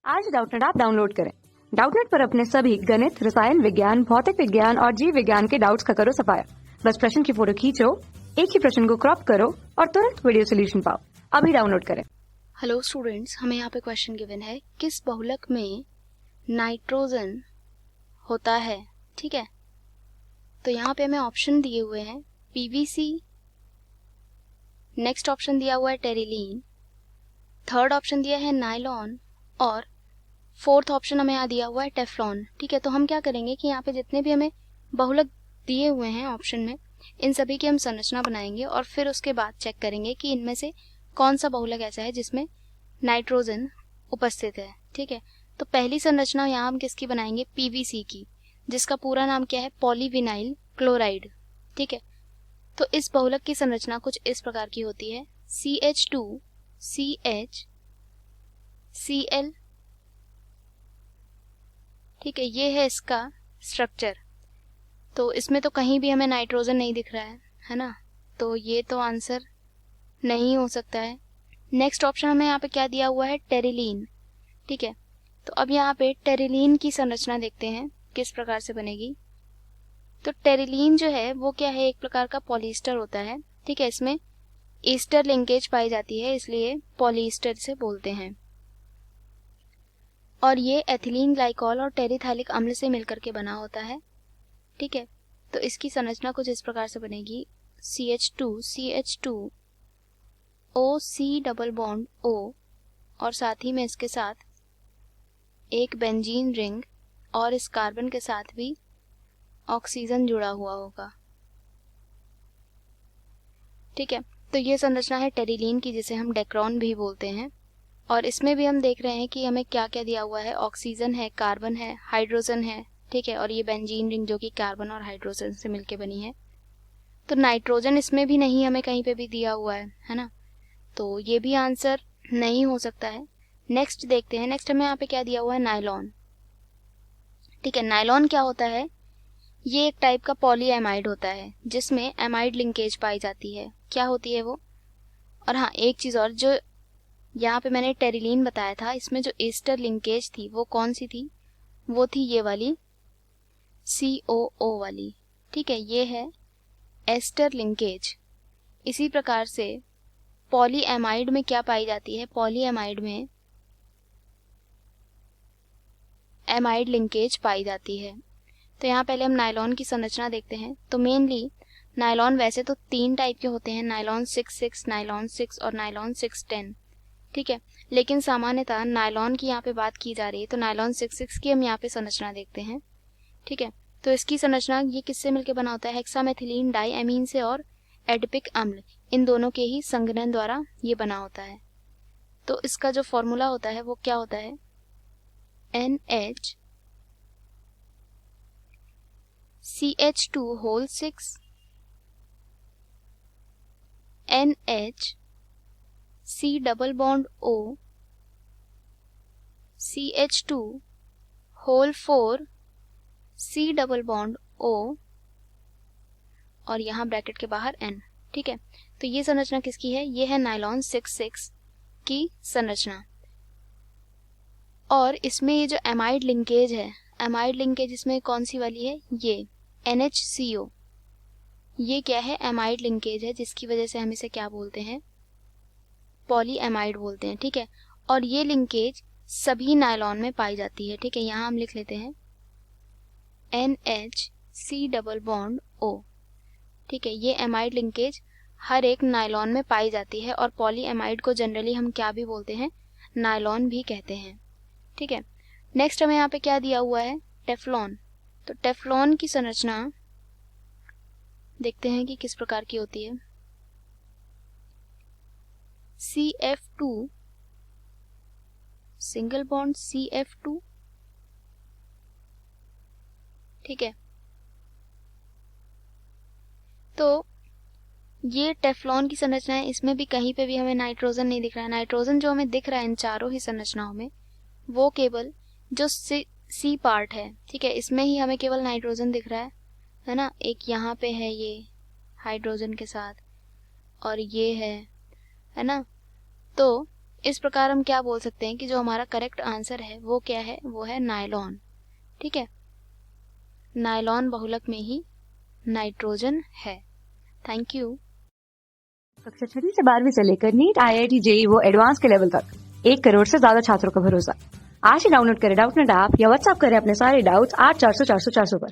आज Doubtnut app download करें। Doubtnut पर अपने सभी गणित, रसायन विज्ञान, भौतिक विज्ञान और जीव विज्ञान के डाउट्स का करो सफाया। बस प्रश्न की फोटो खींचो, एक ही प्रश्न को क्रॉप करो और तुरंत वीडियो सोल्यूशन पाओ। अभी डाउनलोड करें। हेलो स्टूडेंट्स, हमें यहाँ पे क्वेश्चन गिवन है, किस बहुलक में नाइट्रोजन होता है। ठीक है, तो यहाँ पे हमें ऑप्शन दिए हुए हैं पीवीसी, नेक्स्ट ऑप्शन दिया हुआ है टेरिलीन, थर्ड ऑप्शन दिया है नायलॉन और फोर्थ ऑप्शन हमें यहाँ दिया हुआ है टेफ्लॉन। ठीक है, तो हम क्या करेंगे कि यहाँ पे जितने भी हमें बहुलक दिए हुए हैं ऑप्शन में, इन सभी की हम संरचना बनाएंगे और फिर उसके बाद चेक करेंगे कि इनमें से कौन सा बहुलक ऐसा है जिसमें नाइट्रोजन उपस्थित है। ठीक है, तो पहली संरचना यहाँ हम किसकी बनाएंगे, पीवीसी की, जिसका पूरा नाम क्या है, पॉलीविनाइल क्लोराइड। ठीक है, तो इस बहुलक की संरचना कुछ इस प्रकार की होती है, CH2CH Cl। ठीक है, ये है इसका स्ट्रक्चर। तो इसमें तो कहीं भी हमें नाइट्रोजन नहीं दिख रहा है ना, तो ये तो आंसर नहीं हो सकता है। नेक्स्ट ऑप्शन हमें यहाँ पे क्या दिया हुआ है, टेरिलीन। ठीक है, तो अब यहाँ पे टेरिलीन की संरचना देखते हैं किस प्रकार से बनेगी। तो टेरिलीन जो है वो क्या है, एक प्रकार का पॉलीस्टर होता है। ठीक है, इसमें ईस्टर लिंकेज पाई जाती है, इसलिए पॉलीस्टर से बोलते हैं। और ये एथिलीन ग्लाइकॉल और टेरिथाइलिक अम्ल से मिलकर के बना होता है। ठीक है, तो इसकी संरचना कुछ इस प्रकार से बनेगी, CH2 OC double bond O और साथ ही में इसके साथ एक बेंजीन रिंग और इस कार्बन के साथ भी ऑक्सीजन जुड़ा हुआ होगा। ठीक है, तो ये संरचना है टेरिलीन की, जिसे हम डेक्रोन भी बोलते हैं। और इसमें भी हम देख रहे हैं कि हमें क्या क्या दिया हुआ है, ऑक्सीजन है, कार्बन है, हाइड्रोजन है। ठीक है, और ये बेंजीन रिंग जो कि कार्बन और हाइड्रोजन से मिलकर बनी है। तो नाइट्रोजन इसमें भी नहीं हमें कहीं पे भी दिया हुआ है ना, तो ये भी आंसर नहीं हो सकता है। नेक्स्ट देखते हैं, नेक्स्ट हमें यहाँ पे क्या दिया हुआ है, नायलॉन। ठीक है, नायलॉन क्या होता है, ये एक टाइप का पॉलीएमाइड होता है जिसमें एमाइड लिंकेज पाई जाती है। क्या होती है वो, और हाँ एक चीज और, जो यहाँ पे मैंने टेरिलीन बताया था, इसमें जो ईस्टर लिंकेज थी वो कौन सी थी, वो थी ये वाली COO वाली। ठीक है, ये है एस्टर लिंकेज। इसी प्रकार से पॉलीएमाइड में क्या पाई जाती है, पॉलीएमाइड में एमाइड लिंकेज पाई जाती है। तो यहाँ पहले हम नायलॉन की संरचना देखते हैं। तो मेनली नायलॉन वैसे तो 3 टाइप के होते हैं, नायलॉन 6 नायलॉन 6 और नायलॉन 610। ठीक है, लेकिन सामान्यतः नायलॉन की यहाँ पे बात की जा रही है, तो नायलॉन 6 की हम यहाँ पे संरचना देखते हैं। ठीक है, तो इसकी संरचना ये किससे मिलकर बना होता है, हेक्सामेथिलीन डाइएमीन से और एडिपिक अम्ल, इन दोनों के ही संघनन द्वारा ये बना होता है। तो इसका जो फॉर्मूला होता है वो क्या होता है, NHCH2 whole 6 NHC double bond O CH2 whole 4 C double bond O और यहाँ ब्रैकेट के बाहर N। ठीक है, तो ये संरचना किसकी है, ये है नायलॉन 6 की संरचना। और इसमें ये जो एमाइड लिंकेज है, एमाइड लिंकेज इसमें कौन सी वाली है, ये NHCO, ये क्या है, एमाइड लिंकेज है, जिसकी वजह से हम इसे क्या बोलते हैं, पॉलीएमाइड बोलते हैं। ठीक है, और ये लिंकेज सभी नायलॉन में पाई जाती है। ठीक है, यहाँ हम लिख लेते हैं NHC डबल बॉन्ड O। ठीक है, ये एमाइड लिंकेज हर एक नायलॉन में पाई जाती है और पॉलीएमाइड को जनरली हम क्या भी बोलते हैं, नायलॉन भी कहते हैं। ठीक है, नेक्स्ट हमें यहाँ पे क्या दिया हुआ है, टेफ्लॉन। तो टेफ्लॉन की संरचना देखते हैं कि किस प्रकार की होती है, CF2 सिंगल बॉन्ड CF2। ठीक है, तो ये टेफ्लॉन की संरचना है, इसमें भी कहीं पे भी हमें नाइट्रोजन नहीं दिख रहा है। नाइट्रोजन जो हमें दिख रहा है इन चारों ही संरचनाओं में, वो केवल जो सी पार्ट है। ठीक है, इसमें ही हमें केवल नाइट्रोजन दिख रहा है ना, एक यहाँ पे है ये हाइड्रोजन के साथ और ये है ना, तो इस प्रकार हम क्या बोल सकते हैं कि जो हमारा करेक्ट आंसर है वो क्या है, वो है नायलॉन। ठीक है, नायलॉन बहुलक में ही नाइट्रोजन है। Thank you. कक्षा 6वीं से 12वीं से लेकर नीट, IIT, JEE वो एडवांस के लेवल तक 1 करोड़ से ज्यादा छात्रों का भरोसा। आज ही डाउनलोड करें डाउटनेट ऐप या व्हाट्सएप करें अपने सारे डाउट्स 8400 400 400 पर।